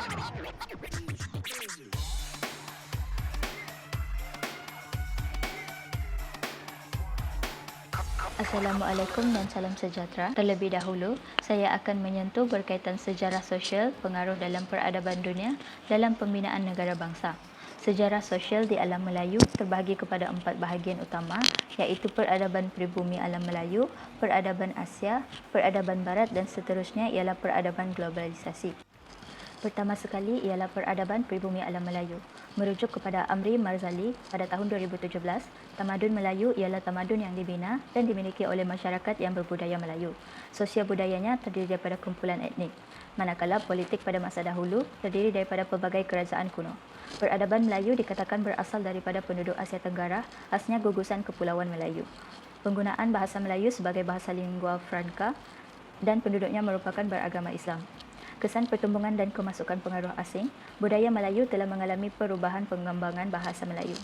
Assalamualaikum dan salam sejahtera. Terlebih dahulu, saya akan menyentuh berkaitan sejarah sosial pengaruh dalam peradaban dunia dalam pembinaan negara bangsa. Sejarah sosial di alam Melayu terbahagi kepada 4 bahagian utama, iaitu peradaban pribumi alam Melayu, peradaban Asia, peradaban Barat dan seterusnya ialah peradaban globalisasi. Pertama sekali ialah peradaban pribumi alam Melayu. Merujuk kepada Amri Marzali pada tahun 2017, tamadun Melayu ialah tamadun yang dibina dan dimiliki oleh masyarakat yang berbudaya Melayu. Sosial budayanya terdiri daripada kumpulan etnik, manakala politik pada masa dahulu terdiri daripada pelbagai kerajaan kuno. Peradaban Melayu dikatakan berasal daripada penduduk Asia Tenggara, khasnya gugusan Kepulauan Melayu. Penggunaan bahasa Melayu sebagai bahasa lingua franca dan penduduknya merupakan beragama Islam. Kesan pertumbungan dan kemasukan pengaruh asing, budaya Melayu telah mengalami perubahan pengembangan bahasa Melayu.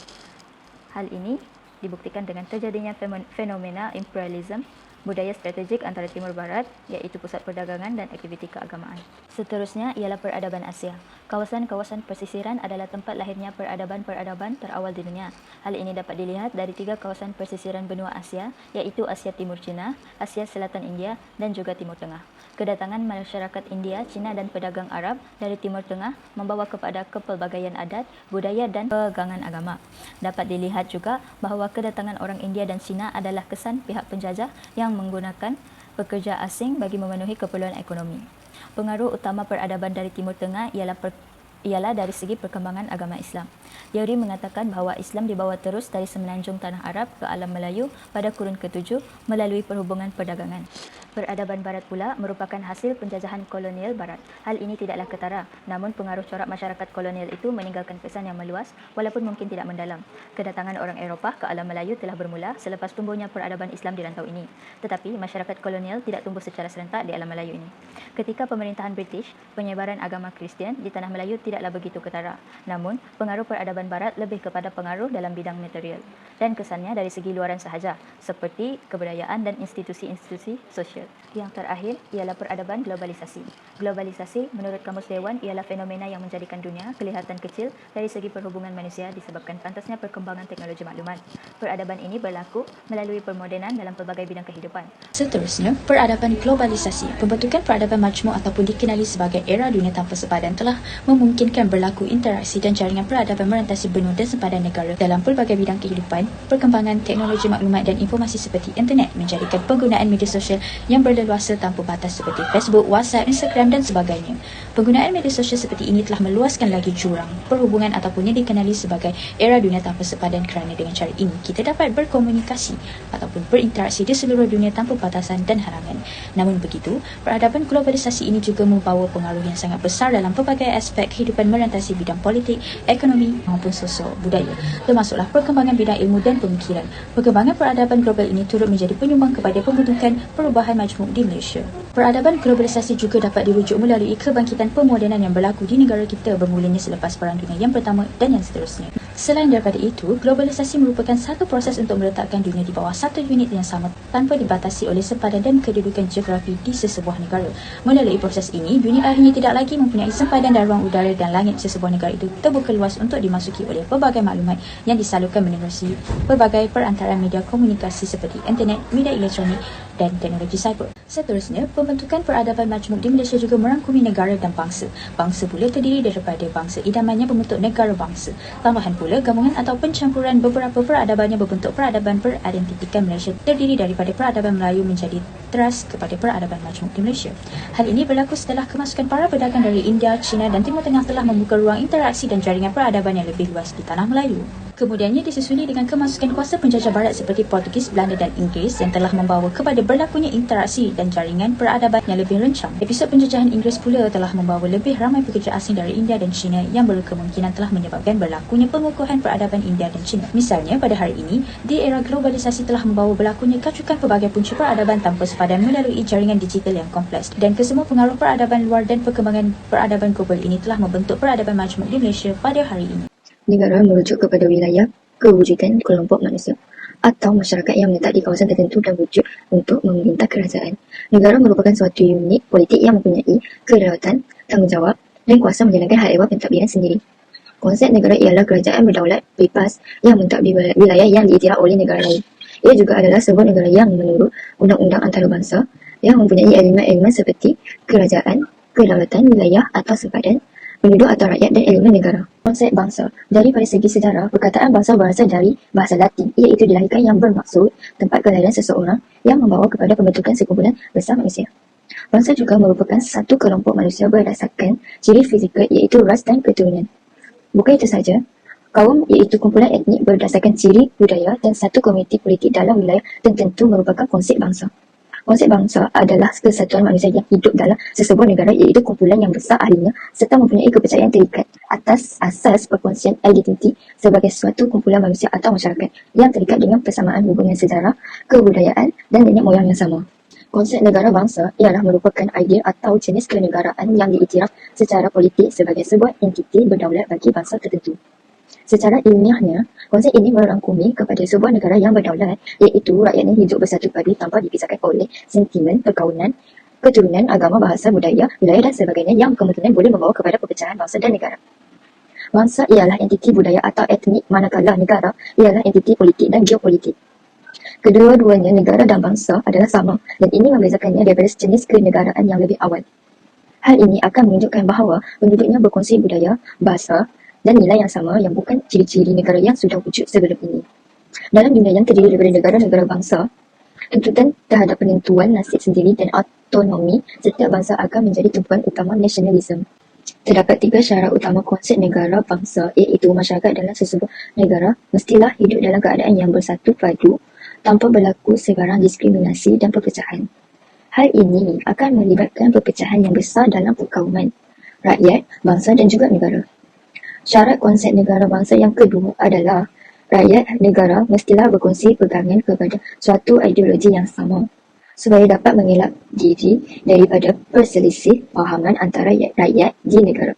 Hal ini dibuktikan dengan terjadinya fenomena imperialisme, budaya strategik antara Timur Barat, iaitu pusat perdagangan dan aktiviti keagamaan. Seterusnya ialah peradaban Asia. Kawasan-kawasan pesisiran adalah tempat lahirnya peradaban-peradaban terawal di dunia. Hal ini dapat dilihat dari 3 kawasan pesisiran benua Asia, iaitu Asia Timur Cina, Asia Selatan India dan juga Timur Tengah. Kedatangan masyarakat India, Cina dan pedagang Arab dari Timur Tengah membawa kepada kepelbagaian adat, budaya dan pegangan agama. Dapat dilihat juga bahawa kedatangan orang India dan Cina adalah kesan pihak penjajah yang menggunakan pekerja asing bagi memenuhi keperluan ekonomi. Pengaruh utama peradaban dari Timur Tengah ialah dari segi perkembangan agama Islam. Teori mengatakan bahawa Islam dibawa terus dari semenanjung tanah Arab ke alam Melayu pada kurun ke-7 melalui perhubungan perdagangan. Peradaban Barat pula merupakan hasil penjajahan kolonial Barat. Hal ini tidaklah ketara, namun pengaruh corak masyarakat kolonial itu meninggalkan kesan yang meluas walaupun mungkin tidak mendalam. Kedatangan orang Eropah ke alam Melayu telah bermula selepas tumbuhnya peradaban Islam di rantau ini. Tetapi masyarakat kolonial tidak tumbuh secara serentak di alam Melayu ini. Ketika pemerintahan British, penyebaran agama Kristian di tanah Melayu tidaklah begitu ketara. Namun, pengaruh peradaban Barat lebih kepada pengaruh dalam bidang material dan kesannya dari segi luaran sahaja, seperti kebudayaan dan institusi-institusi sosial. Yang terakhir ialah peradaban globalisasi. Globalisasi menurut Kamus Dewan ialah fenomena yang menjadikan dunia kelihatan kecil dari segi perhubungan manusia disebabkan pantasnya perkembangan teknologi maklumat. Peradaban ini berlaku melalui permodenan dalam pelbagai bidang kehidupan. Seterusnya, peradaban globalisasi. Pembentukan peradaban majmuk ataupun dikenali sebagai era dunia tanpa sepadan telah memungkinkan berlaku interaksi dan jaringan peradaban merentasi benua dan sempadan negara dalam pelbagai bidang kehidupan. Perkembangan teknologi maklumat dan informasi seperti internet menjadikan penggunaan media sosial yang berleluasa tanpa batas seperti Facebook, WhatsApp, Instagram dan sebagainya. Penggunaan media sosial seperti ini telah meluaskan lagi jurang perhubungan ataupun yang dikenali sebagai era dunia tanpa sepadan, kerana dengan cara ini kita dapat berkomunikasi ataupun berinteraksi di seluruh dunia tanpa batasan dan halangan. Namun begitu, peradaban globalisasi ini juga membawa pengaruh yang sangat besar dalam pelbagai aspek kehidupan merentasi bidang politik, ekonomi maupun sosial budaya, termasuklah perkembangan bidang ilmu dan pemikiran. Perkembangan peradaban global ini turut menjadi penyumbang kepada pembentukan perubahan majmuk di Malaysia. Peradaban globalisasi juga dapat dirujuk melalui kebangkitan pemodenan yang berlaku di negara kita bermulanya selepas Perang Dunia yang Pertama dan yang seterusnya. Selain daripada itu, globalisasi merupakan satu proses untuk meletakkan dunia di bawah satu unit yang sama tanpa dibatasi oleh sempadan dan kedudukan geografi di sesebuah negara. Melalui proses ini, dunia akhirnya tidak lagi mempunyai sempadan dan ruang udara dan langit sesebuah negara itu terbuka luas untuk dimasuki oleh pelbagai maklumat yang disalurkan menerusi pelbagai perantaraan media komunikasi seperti internet, media elektronik dan teknologi cyber. Seterusnya, pembentukan peradaban majmuk di Malaysia juga merangkumi negara dan bangsa. Bangsa pula terdiri daripada bangsa idaman yang berbentuk negara bangsa. Tambahan pula, gabungan atau pencampuran beberapa peradaban yang berbentuk peradaban beridentikan Malaysia terdiri daripada peradaban Melayu menjadi teras kepada peradaban majmuk di Malaysia. Hal ini berlaku setelah kemasukan para pedagang dari India, China dan Timur Tengah telah membuka ruang interaksi dan jaringan peradaban yang lebih luas di tanah Melayu. Kemudiannya disusuli dengan kemasukan kuasa penjajah barat seperti Portugis, Belanda dan Inggeris yang telah membawa kepada berlakunya interaksi dan jaringan peradaban yang lebih rencang. Episod penjajahan Inggeris pula telah membawa lebih ramai pekerja asing dari India dan China yang berkemungkinan telah menyebabkan berlakunya pengukuhan peradaban India dan China. Misalnya, pada hari ini, di era globalisasi telah membawa berlakunya kacukan pelbagai punca peradaban tanpa sepadan melalui jaringan digital yang kompleks. Dan kesemua pengaruh peradaban luar dan perkembangan peradaban global ini telah membentuk peradaban majmuk di Malaysia pada hari ini. Negara merujuk kepada wilayah kewujudan kelompok manusia atau masyarakat yang menetap di kawasan tertentu dan wujud untuk memerintah kerajaan. Negara merupakan suatu unit politik yang mempunyai kedaulatan, tanggungjawab dan kuasa menjalankan hal ehwal pentadbiran sendiri. Konsep negara ialah kerajaan berdaulat bebas yang mentadbir wilayah yang diiktiraf oleh negara lain. Ia juga adalah sebuah negara yang menurut undang-undang antarabangsa yang mempunyai elemen-elemen seperti kerajaan, kedaulatan wilayah atau sempadan, penduduk atau rakyat dan elemen negara. Konsep bangsa. Daripada segi sejarah, perkataan bangsa berasal dari bahasa Latin iaitu dilahirkan yang bermaksud tempat kelahiran seseorang yang membawa kepada pembentukan sekumpulan besar manusia. Bangsa juga merupakan satu kelompok manusia berdasarkan ciri fizikal iaitu ras dan keturunan. Bukan itu saja, kaum iaitu kumpulan etnik berdasarkan ciri budaya dan satu komuniti politik dalam wilayah tertentu merupakan konsep bangsa. Konsep bangsa adalah kesatuan manusia yang hidup dalam sesebuah negara iaitu kumpulan yang besar ahlinya serta mempunyai kepercayaan terikat atas asas perkongsian identiti sebagai suatu kumpulan manusia atau masyarakat yang terikat dengan persamaan hubungan sejarah, kebudayaan dan nenek moyang yang sama. Konsep negara bangsa ialah merupakan idea atau jenis kenegaraan yang diiktiraf secara politik sebagai sebuah entiti berdaulat bagi bangsa tertentu. Secara ilmiahnya, konsep ini merangkumi kepada sebuah negara yang berdaulat, iaitu rakyatnya hidup bersatu padu tanpa dipisahkan oleh sentimen, perkauman, keturunan, agama, bahasa, budaya, wilayah dan sebagainya yang kemungkinan boleh membawa kepada perpecahan bangsa dan negara. Bangsa ialah entiti budaya atau etnik, manakala negara ialah entiti politik dan geopolitik. Kedua-duanya negara dan bangsa adalah sama dan ini membezakannya daripada sejenis kenegaraan yang lebih awal. Hal ini akan menunjukkan bahawa penduduknya berkongsi budaya, bahasa dan nilai yang sama yang bukan ciri-ciri negara yang sudah wujud sebelum ini. Dalam dunia yang terdiri daripada negara-negara bangsa, tuntutan terhadap penentuan nasib sendiri dan autonomi setiap bangsa akan menjadi tumpuan utama nasionalisme. Terdapat tiga syarat utama konsep negara bangsa iaitu masyarakat dalam sesebuah negara mestilah hidup dalam keadaan yang bersatu padu tanpa berlaku sebarang diskriminasi dan perpecahan. Hal ini akan melibatkan perpecahan yang besar dalam perkauman, rakyat, bangsa dan juga negara. Syarat konsep negara bangsa yang kedua adalah rakyat negara mestilah berkongsi pegangan kepada suatu ideologi yang sama supaya dapat mengelak diri daripada perselisih fahaman antara rakyat di negara.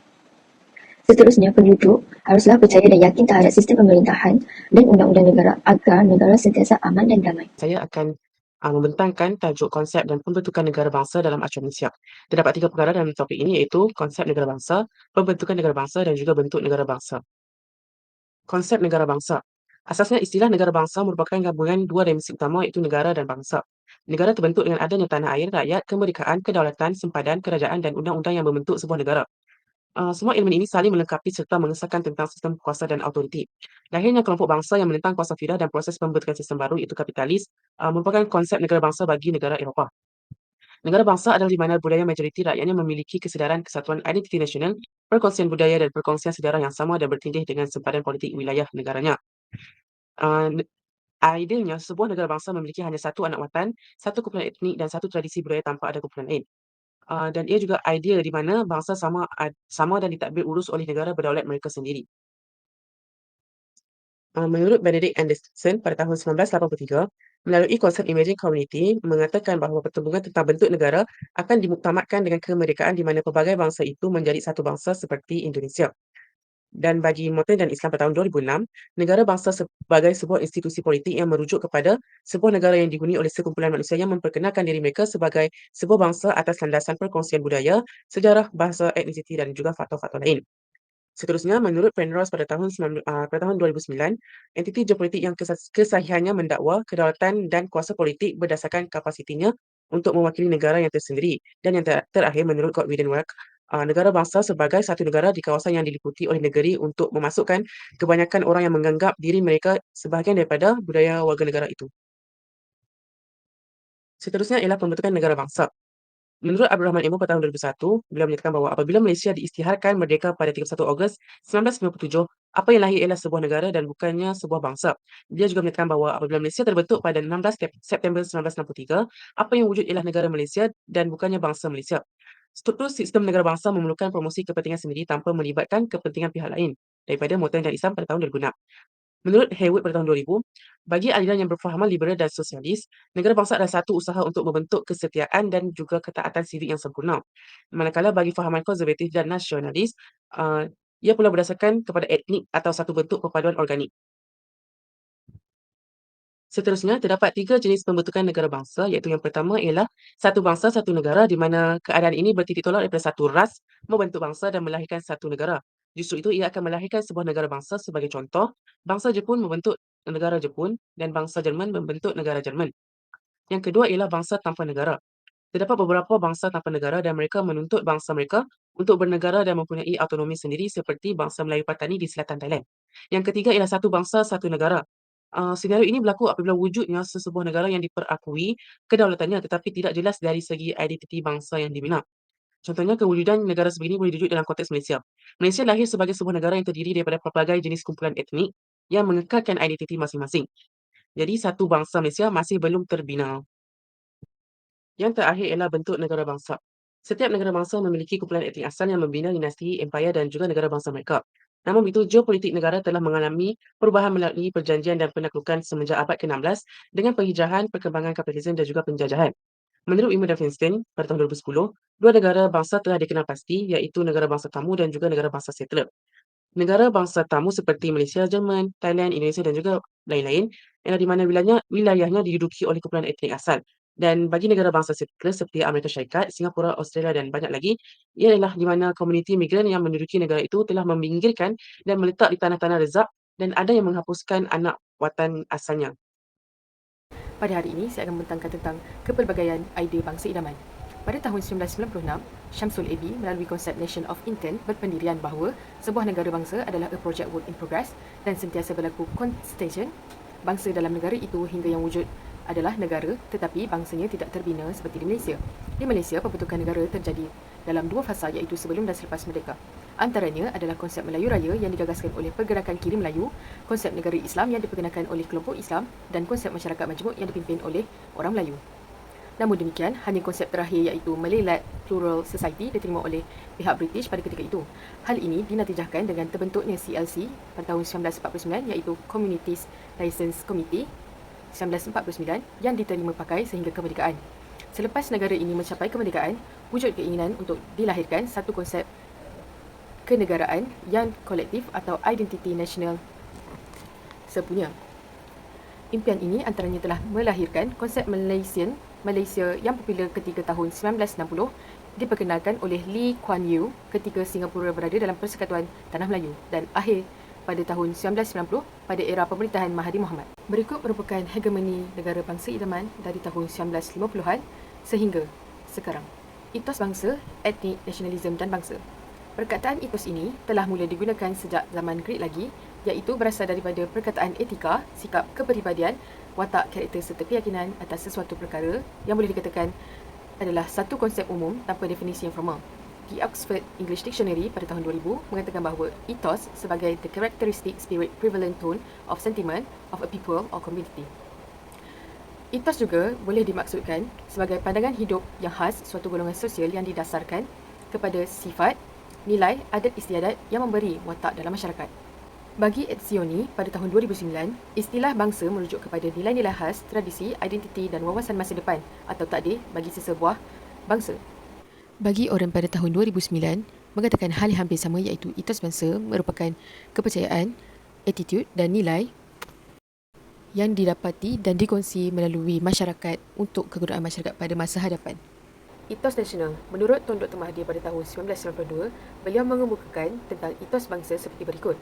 Seterusnya, penduduk haruslah percaya dan yakin terhadap sistem pemerintahan dan undang-undang negara agar negara sentiasa aman dan damai. Saya akan membentangkan tajuk konsep dan pembentukan negara bangsa dalam acuan Malaysia. Terdapat 3 perkara dalam topik ini iaitu konsep negara bangsa, pembentukan negara bangsa dan juga bentuk negara bangsa. Konsep negara bangsa. Asasnya istilah negara bangsa merupakan gabungan dua dimensi utama iaitu negara dan bangsa. Negara terbentuk dengan adanya tanah air, rakyat, kemerdekaan, kedaulatan, sempadan, kerajaan dan undang-undang yang membentuk sebuah negara. Semua elemen ini saling melengkapi serta mengesahkan tentang sistem kuasa dan autoriti. Lahirnya kelompok bangsa yang menentang kuasa feodal dan proses pembentukan sistem baru iaitu kapitalis merupakan konsep negara bangsa bagi negara Eropah. Negara bangsa adalah di mana budaya majoriti rakyatnya memiliki kesedaran kesatuan identiti nasional, perkongsian budaya dan perkongsian sejarah yang sama dan bertindih dengan sempadan politik wilayah negaranya. Uh, ne- Idealnya, sebuah negara bangsa memiliki hanya satu anak watan, satu kumpulan etnik dan satu tradisi budaya tanpa ada kumpulan lain. Dan ia juga ideal di mana bangsa sama dan ditadbir urus oleh negara berdaulat mereka sendiri. Menurut Benedict Anderson pada tahun 1983, melalui konsep Emerging Community, mengatakan bahawa pertembungan tentang bentuk negara akan dimuktamadkan dengan kemerdekaan di mana pelbagai bangsa itu menjadi satu bangsa seperti Indonesia. Dan bagi Moten dan Islam pada tahun 2006, negara bangsa sebagai sebuah institusi politik yang merujuk kepada sebuah negara yang dihuni oleh sekumpulan manusia yang memperkenalkan diri mereka sebagai sebuah bangsa atas landasan perkongsian budaya, sejarah, bahasa, etnisiti dan juga faktor-faktor lain. Seterusnya, menurut Penrose pada tahun 2009, entiti geopolitik yang kesahihannya mendakwa kedaulatan dan kuasa politik berdasarkan kapasitinya untuk mewakili negara yang tersendiri. Dan yang terakhir, menurut Godwin Work, negara bangsa sebagai satu negara di kawasan yang diliputi oleh negeri untuk memasukkan kebanyakan orang yang menganggap diri mereka sebahagian daripada budaya warga negara itu. Seterusnya ialah pembentukan negara bangsa. Menurut Abdul Rahman Ibu pada tahun 2001, beliau menyatakan bahawa apabila Malaysia diisytiharkan merdeka pada 31 Ogos 1997, apa yang lahir ialah sebuah negara dan bukannya sebuah bangsa. Dia juga menyatakan bahawa apabila Malaysia terbentuk pada 16 September 1963, apa yang wujud ialah negara Malaysia dan bukannya bangsa Malaysia. Struktur sistem negara bangsa memerlukan promosi kepentingan sendiri tanpa melibatkan kepentingan pihak lain daripada Moten dan Islam pada tahun 2006. Menurut Haywood pada tahun 2000, bagi aliran yang berfahaman liberal dan sosialis, negara bangsa adalah satu usaha untuk membentuk kesetiaan dan juga ketaatan sivik yang sempurna. Manakala bagi fahaman konservatif dan nasionalis, ia pula berdasarkan kepada etnik atau satu bentuk perpaduan organik. Seterusnya, terdapat 3 jenis pembentukan negara bangsa, iaitu yang pertama ialah satu bangsa, satu negara, di mana keadaan ini bertitik tolak daripada satu ras membentuk bangsa dan melahirkan satu negara. Justru itu, ia akan melahirkan sebuah negara bangsa. Sebagai contoh, bangsa Jepun membentuk negara Jepun dan bangsa Jerman membentuk negara Jerman. Yang kedua ialah bangsa tanpa negara. Terdapat beberapa bangsa tanpa negara dan mereka menuntut bangsa mereka untuk bernegara dan mempunyai autonomi sendiri seperti bangsa Melayu Patani di selatan Thailand. Yang ketiga ialah satu bangsa, satu negara. Senario ini berlaku apabila wujudnya sesebuah negara yang diperakui kedaulatannya tetapi tidak jelas dari segi identiti bangsa yang dibina. Contohnya, kewujudan negara sebegini boleh dirujuk dalam konteks Malaysia. Malaysia lahir sebagai sebuah negara yang terdiri daripada pelbagai jenis kumpulan etnik yang mengekalkan identiti masing-masing. Jadi, satu bangsa Malaysia masih belum terbina. Yang terakhir ialah bentuk negara bangsa. Setiap negara bangsa memiliki kumpulan etnik asal yang membina dinasti, empayar dan juga negara bangsa mereka. Namun begitu, geopolitik negara telah mengalami perubahan melalui perjanjian dan penaklukan semenjak abad ke-16 dengan penghijrahan, perkembangan kapitalisme dan juga penjajahan. Menurut Wimmer dan Feinstein, pada tahun 2010, dua negara bangsa telah dikenal pasti, iaitu negara bangsa tamu dan juga negara bangsa settler. Negara bangsa tamu seperti Malaysia, Jerman, Thailand, Indonesia dan juga lain-lain ialah di mana wilayahnya diduduki oleh kumpulan etnik asal. Dan bagi negara bangsa settler seperti Amerika Syarikat, Singapura, Australia dan banyak lagi, ia ialah di mana komuniti migran yang menduduki negara itu telah meminggirkan dan meletak di tanah-tanah rezab dan ada yang menghapuskan anak watan asalnya. Pada hari ini, saya akan membentangkan tentang kepelbagaian idea bangsa idaman. Pada tahun 1996, Shamsul Ebi melalui konsep Nation of Intent berpendirian bahawa sebuah negara bangsa adalah a project work in progress dan sentiasa berlaku contestation bangsa dalam negara itu hingga yang wujud adalah negara tetapi bangsanya tidak terbina seperti di Malaysia. Di Malaysia, pembentukan negara terjadi dalam dua fasa iaitu sebelum dan selepas merdeka. Antaranya adalah konsep Melayu Raya yang digagaskan oleh Pergerakan Kiri Melayu, konsep negara Islam yang diperkenalkan oleh kelompok Islam dan konsep masyarakat majmuk yang dipimpin oleh orang Melayu. Namun demikian, hanya konsep terakhir iaitu Malay-led Plural Society diterima oleh pihak British pada ketika itu. Hal ini dinatijahkan dengan terbentuknya CLC pada tahun 1949 iaitu Communities License Committee 1949 yang diterima pakai sehingga kemerdekaan. Selepas negara ini mencapai kemerdekaan, wujud keinginan untuk dilahirkan satu konsep kenegaraan yang kolektif atau identiti nasional sepunya. Impian ini antaranya telah melahirkan konsep Malaysia yang popular ketika tahun 1960 diperkenalkan oleh Lee Kuan Yew ketika Singapura berada dalam Persekutuan Tanah Melayu dan akhir pada tahun 1990 pada era pemerintahan Mahathir Mohamad. Berikut merupakan hegemoni negara bangsa idaman dari tahun 1950-an sehingga sekarang. Etos bangsa, etnik, nasionalisme dan bangsa. Perkataan etos ini telah mula digunakan sejak zaman Greek lagi, iaitu berasal daripada perkataan etika, sikap kepribadian, watak, karakter serta keyakinan atas sesuatu perkara yang boleh dikatakan adalah satu konsep umum tanpa definisi yang formal. The Oxford English Dictionary pada tahun 2000 mengatakan bahawa ethos sebagai the characteristic spirit prevalent tone of sentiment of a people or community. Ethos juga boleh dimaksudkan sebagai pandangan hidup yang khas suatu golongan sosial yang didasarkan kepada sifat, nilai, adat istiadat yang memberi watak dalam masyarakat. Bagi Etzioni pada tahun 2009, istilah bangsa merujuk kepada nilai-nilai khas, tradisi, identiti dan wawasan masa depan atau takdir bagi sesebuah bangsa. Bagi orang pada tahun 2009, mengatakan hal yang hampir sama iaitu etos bangsa merupakan kepercayaan, attitude dan nilai yang didapati dan dikongsi melalui masyarakat untuk kegunaan masyarakat pada masa hadapan. Etos nasional. Menurut Tun Dr. Mahathir pada tahun 1992, beliau mengemukakan tentang etos bangsa seperti berikut.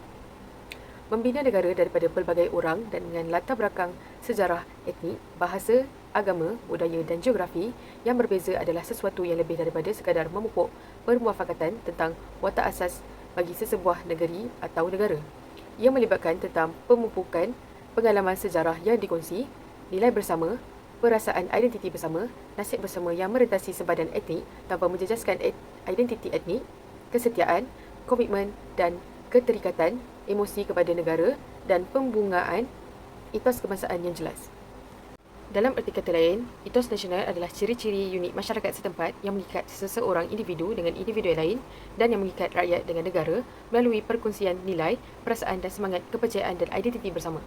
Membina negara daripada pelbagai orang dan dengan latar belakang sejarah, etnik, bahasa, agama, budaya dan geografi yang berbeza adalah sesuatu yang lebih daripada sekadar memupuk permuafakatan tentang watak asas bagi sesebuah negeri atau negara. Ia melibatkan tentang pemupukan pengalaman sejarah yang dikongsi, nilai bersama, perasaan identiti bersama, nasib bersama yang merentasi sebadan etnik tanpa menjejaskan identiti etnik, kesetiaan, komitmen dan keterikatan emosi kepada negara dan pembungaan etos kebangsaan yang jelas. Dalam erti kata lain, etos nasional adalah ciri-ciri unik masyarakat setempat yang mengikat seseorang individu dengan individu lain dan yang mengikat rakyat dengan negara melalui perkongsian nilai, perasaan dan semangat kepercayaan dan identiti bersama.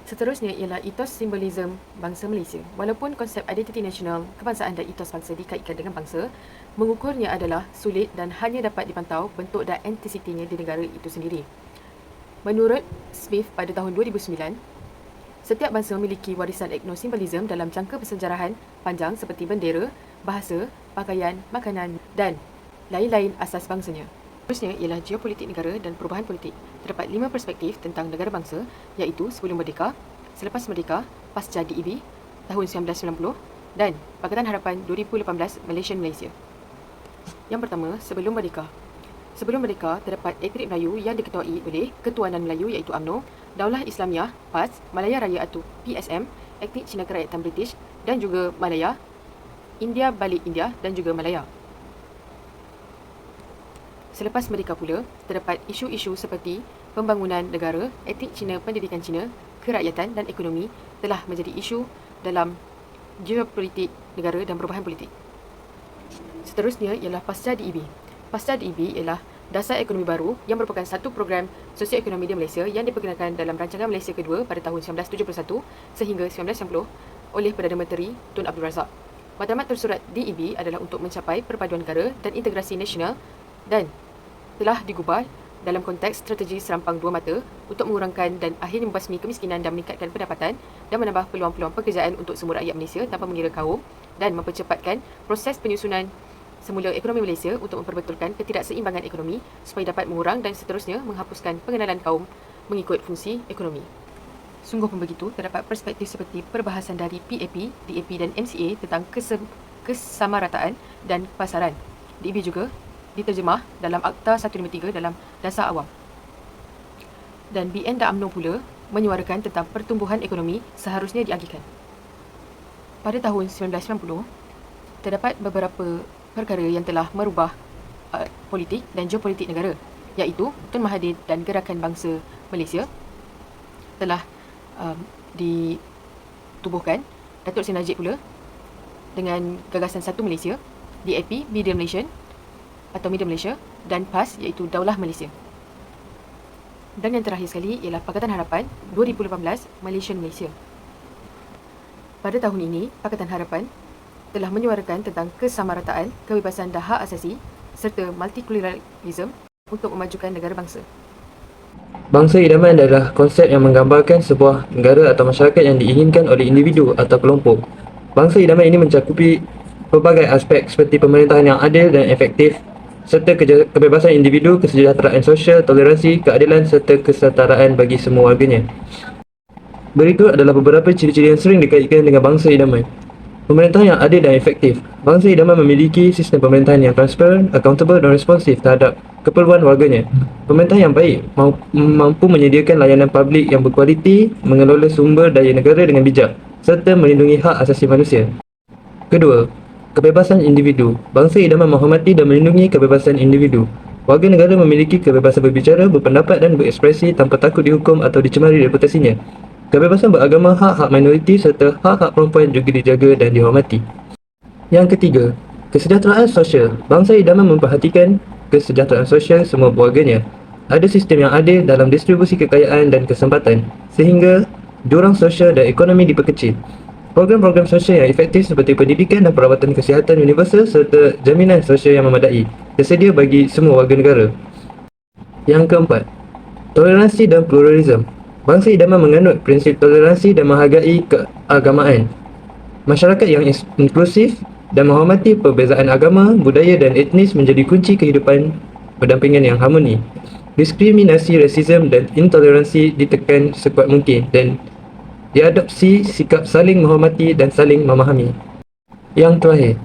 Seterusnya ialah etos simbolisme bangsa Malaysia. Walaupun konsep identiti nasional, kebangsaan dan etos bangsa dikaitkan dengan bangsa, mengukurnya adalah sulit dan hanya dapat dipantau bentuk dan entisitinya di negara itu sendiri. Menurut Smith pada tahun 2009, Setiap bangsa memiliki warisan etnosimbolism dalam jangka persejarahan panjang seperti bendera, bahasa, pakaian, makanan dan lain-lain asas bangsanya. Seterusnya ialah geopolitik negara dan perubahan politik. Terdapat 5 perspektif tentang negara bangsa iaitu sebelum merdeka, selepas merdeka, pasca DEB, tahun 1990 dan Pakatan Harapan 2018 Malaysia. Yang pertama, sebelum merdeka. Sebelum merdeka, terdapat etnik Melayu yang diketuai oleh Ketuanan Melayu iaitu UMNO, Daulah Islamiah, PAS, Malaya Raya atau PSM, etnik Cina Kerajaan British dan juga Malaya, India balik India dan juga Malaya. Selepas merdeka pula, terdapat isu-isu seperti pembangunan negara, etnik Cina, pendidikan Cina, kerakyatan dan ekonomi telah menjadi isu dalam geopolitik negara dan perubahan politik. Seterusnya ialah pasca DEB. Pasca DEB ialah Dasar Ekonomi Baru yang merupakan satu program sosioekonomi di Malaysia yang diperkenalkan dalam Rancangan Malaysia Kedua pada tahun 1971 sehingga 1990 oleh Perdana Menteri Tun Abdul Razak. Matlamat tersurat DEB adalah untuk mencapai perpaduan negara dan integrasi nasional dan telah digubah dalam konteks strategi serampang dua mata untuk mengurangkan dan akhirnya membasmi kemiskinan dan meningkatkan pendapatan dan menambah peluang-peluang pekerjaan untuk semua rakyat Malaysia tanpa mengira kaum dan mempercepatkan proses penyusunan semula ekonomi Malaysia untuk memperbetulkan ketidakseimbangan ekonomi supaya dapat mengurang dan seterusnya menghapuskan pengenalan kaum mengikut fungsi ekonomi. Sungguh pun begitu, terdapat perspektif seperti perbahasan dari PAP, DAP dan MCA tentang kesamarataan dan pasaran. DEB juga diterjemah dalam Akta 153 dalam Dasar Awam. Dan BN dan UMNO pula menyuarakan tentang pertumbuhan ekonomi seharusnya diagihkan. Pada tahun 1990, terdapat beberapa perkara yang telah merubah politik dan geopolitik negara, iaitu Tun Mahathir dan Gerakan Bangsa Malaysia telah ditubuhkan. Datuk Seri Najib pula dengan gagasan Satu Malaysia, DAP, Media Malaysia atau Media Malaysia dan PAS iaitu Daulah Malaysia. Dan yang terakhir sekali ialah Pakatan Harapan 2018 Malaysia. Pada tahun ini, Pakatan Harapan telah menyuarakan tentang kesamarataan, kebebasan dan hak asasi serta multikulturalisme untuk memajukan negara bangsa. Bangsa idaman adalah konsep yang menggambarkan sebuah negara atau masyarakat yang diinginkan oleh individu atau kelompok. Bangsa idaman ini mencakupi pelbagai aspek seperti pemerintahan yang adil dan efektif serta kebebasan individu, kesejahteraan sosial, toleransi, keadilan serta kesetaraan bagi semua warganya. Berikut adalah beberapa ciri-ciri yang sering dikaitkan dengan bangsa idaman. Pemerintahan yang adil dan efektif. Bangsa idaman memiliki sistem pemerintahan yang transparan, accountable dan responsif terhadap keperluan warganya. Pemerintahan yang baik mampu menyediakan layanan publik yang berkualiti, mengelola sumber daya negara dengan bijak, serta melindungi hak asasi manusia. Kedua, kebebasan individu. Bangsa idaman menghormati dan melindungi kebebasan individu. Warga negara memiliki kebebasan berbicara, berpendapat dan berekspresi tanpa takut dihukum atau dicemari reputasinya. Kebebasan beragama, hak-hak minoriti serta hak-hak perempuan juga dijaga dan dihormati. Yang ketiga, kesejahteraan sosial. Bangsa idaman memperhatikan kesejahteraan sosial semua warganya. Ada sistem yang adil dalam distribusi kekayaan dan kesempatan sehingga jurang sosial dan ekonomi diperkecil. Program-program sosial yang efektif seperti pendidikan dan perawatan kesihatan universal serta jaminan sosial yang memadai tersedia bagi semua warga negara. Yang keempat, toleransi dan pluralisme. Bangsa idaman menganut prinsip toleransi dan menghargai keagamaan. Masyarakat yang inklusif dan menghormati perbezaan agama, budaya dan etnis menjadi kunci kehidupan berdampingan yang harmoni. Diskriminasi, rasisme dan intoleransi ditekan sekuat mungkin dan diadopsi sikap saling menghormati dan saling memahami. Yang terakhir,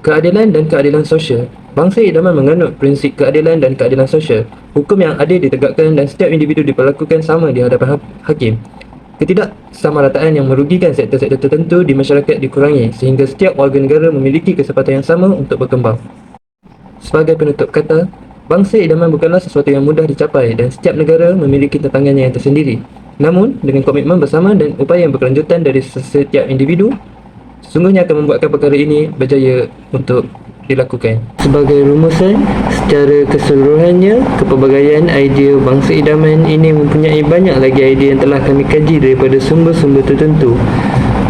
keadilan dan keadilan sosial. Bangsa idaman menganut prinsip keadilan dan keadilan sosial. Hukum yang adil ditegakkan dan setiap individu diperlakukan sama di hadapan hakim. Ketidaksamarataan yang merugikan sektor-sektor tertentu di masyarakat dikurangi sehingga setiap warga negara memiliki kesempatan yang sama untuk berkembang. Sebagai penutup kata, bangsa idaman bukanlah sesuatu yang mudah dicapai dan setiap negara memiliki tantangannya yang tersendiri. Namun, dengan komitmen bersama dan upaya yang berkelanjutan dari setiap individu, sesungguhnya akan membuatkan perkara ini berjaya untuk dilakukan. Sebagai rumusan, secara keseluruhannya, kepelbagaian idea bangsa idaman ini mempunyai banyak lagi idea yang telah kami kaji daripada sumber-sumber tertentu.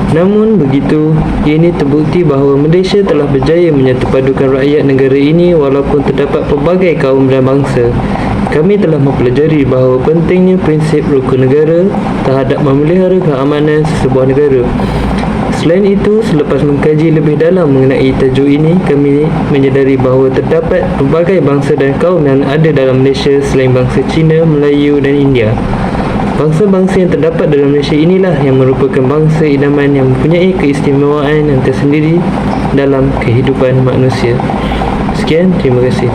Namun begitu, ini terbukti bahawa Malaysia telah berjaya menyatupadukan rakyat negara ini walaupun terdapat pelbagai kaum dan bangsa. Kami telah mempelajari bahawa pentingnya prinsip rukun negara terhadap memelihara keamanan sesebuah negara. Selain itu, selepas mengkaji lebih dalam mengenai tajuk ini, kami menyedari bahawa terdapat pelbagai bangsa dan kaum yang ada dalam Malaysia selain bangsa Cina, Melayu dan India. Bangsa-bangsa yang terdapat dalam Malaysia inilah yang merupakan bangsa idaman yang mempunyai keistimewaan yang tersendiri dalam kehidupan manusia. Sekian, terima kasih.